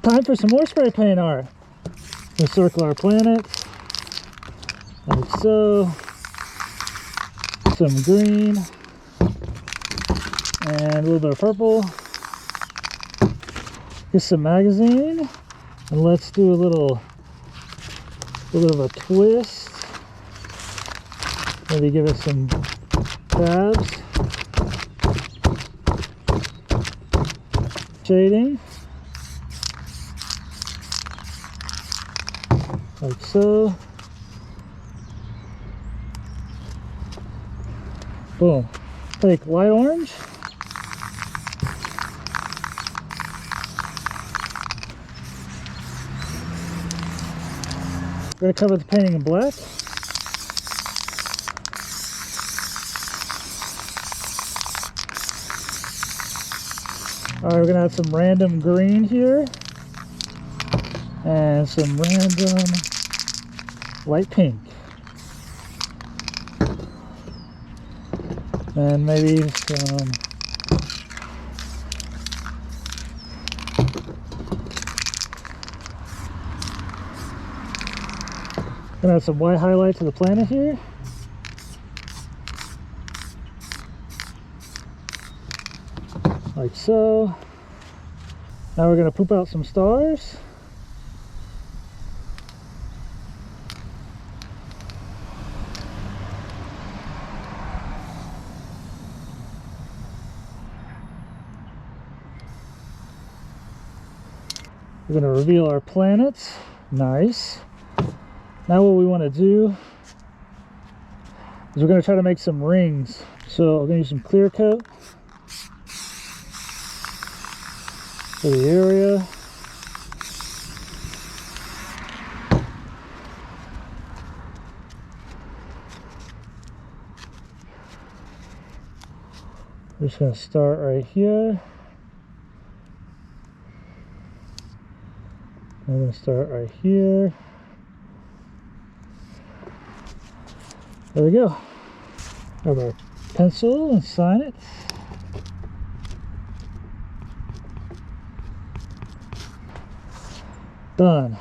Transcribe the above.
Time for some more spray paint art. We'll circle our planets, like so. Some green, and a little bit of purple. Get some magazine, and let's do a little bit of a twist. Maybe give it some tabs. Shading. Like so. Boom. Take light orange. We're going to cover the painting in black. Alright, we're going to add some random green here. And some random light pink. And maybe some gonna add some white highlight to the planet here. Like so. Now we're gonna poop out some stars. We're going to reveal our planets. Nice. Now what we want to do is we're going to try to make some rings. So we're going to use some clear coat for the area. We're just going to start right here. I'm going to start right here. There we go. Grab our pencil and sign it. Done.